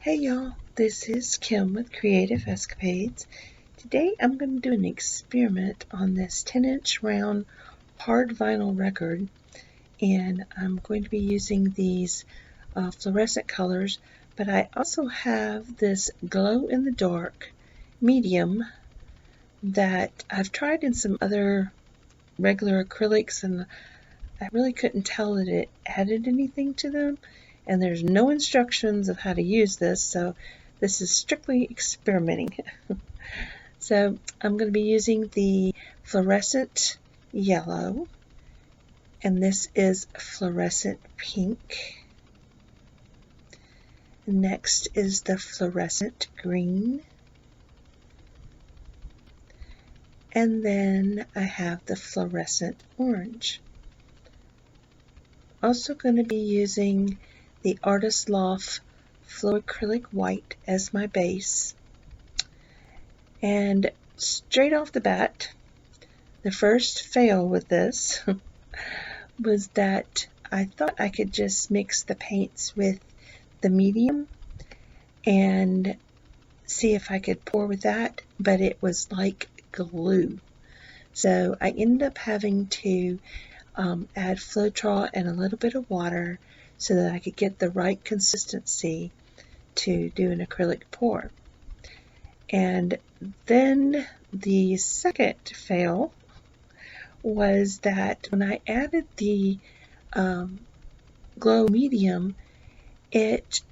Hey y'all, this is Kim with Creative Escapades. Today I'm going to do an experiment on this 10-inch round hard vinyl record, and I'm going to be using these fluorescent colors, but I also have this glow in the dark medium that I've tried in some other regular acrylics, and I really couldn't tell that it added anything to them. And there's no instructions of how to use this, so this is strictly experimenting. So I'm going to be using the fluorescent yellow, and this is fluorescent pink. Next is the fluorescent green, and then I have the fluorescent orange. Also going to be using the Artist Loft Flow Acrylic White as my base. And straight off the bat, the first fail with this was that I thought I could just mix the paints with the medium and see if I could pour with that, but it was like glue. So I ended up having to add Floetrol and a little bit of water so that I could get the right consistency to do an acrylic pour. And then the second fail was that when I added the glow medium, it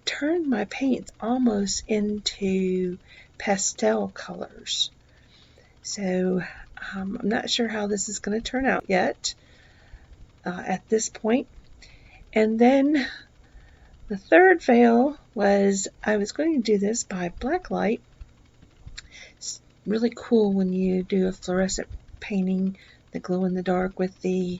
turned my paints almost into pastel colors. So I'm not sure how this is going to turn out yet at this point. And then the third fail was I was going to do this by black light. It's really cool when you do a fluorescent painting, the glow in the dark with the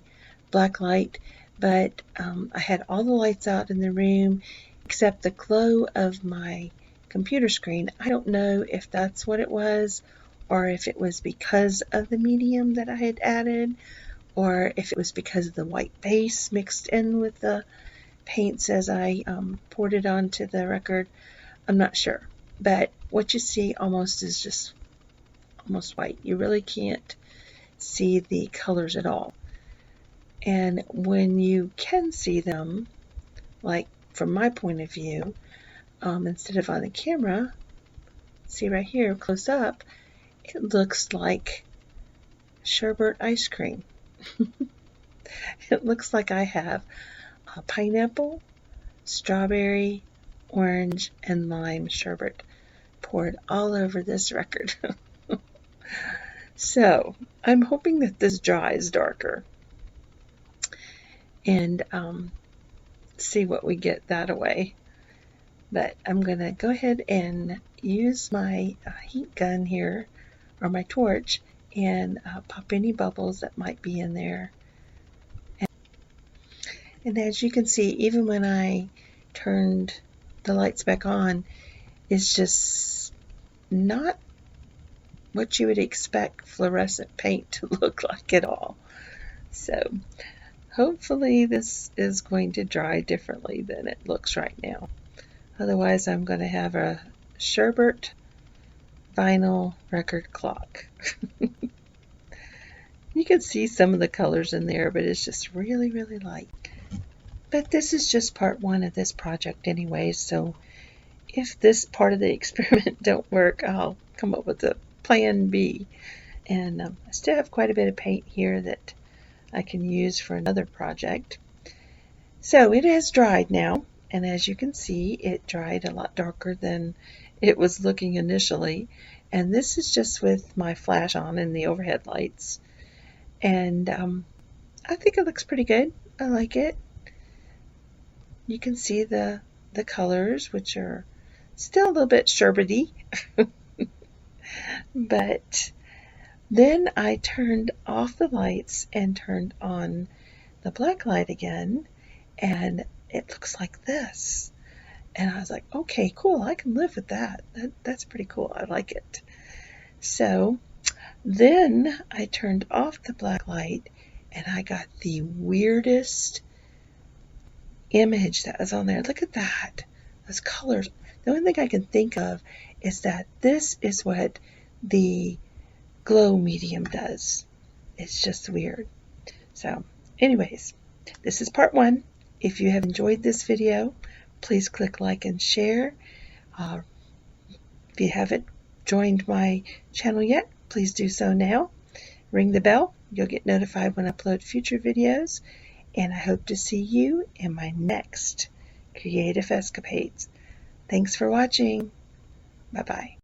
black light, but I had all the lights out in the room except the glow of my computer screen. I don't know if that's what it was, or if it was because of the medium that I had added, or if it was because of the white base mixed in with the paints as I poured it onto the record. I'm not sure, but what you see almost is just almost white. You really can't see the colors at all. And when you can see them, like from my point of view, instead of on the camera, see right here close up, it looks like sherbet ice cream. It looks like I have pineapple, strawberry, orange, and lime sherbet poured all over this record. So I'm hoping that this dries darker and see what we get that way. But I'm going to go ahead and use my heat gun here, or my torch, and pop any bubbles that might be in there. And as you can see, even when I turned the lights back on, it's just not what you would expect fluorescent paint to look like at all. So hopefully this is going to dry differently than it looks right now. Otherwise I'm going to have a sherbet vinyl record clock. You can see some of the colors in there, but it's just really, really light. But this is just part one of this project anyway, so if this part of the experiment don't work, I'll come up with a plan B. And I still have quite a bit of paint here that I can use for another project. So it has dried now, and as you can see, it dried a lot darker than it was looking initially. And this is just with my flash on and the overhead lights. And I think it looks pretty good. I like it. You can see the colors, which are still a little bit sherbety. But then I turned off the lights and turned on the black light again, and it looks like this. And I was like, okay, cool, I can live with that. That's pretty cool. I like it. So then I turned off the black light, and I got the weirdest image that was on there. Look at that. Those colors The only thing I can think of is that this is what the glow medium does. It's just weird. So anyways, this is part 1. If you have enjoyed this video, please click like and share. If you haven't joined my channel yet, please do so now. Ring the bell. You'll get notified when I upload future videos. And I hope to see you in my next creative escapades. Thanks for watching. Bye-bye.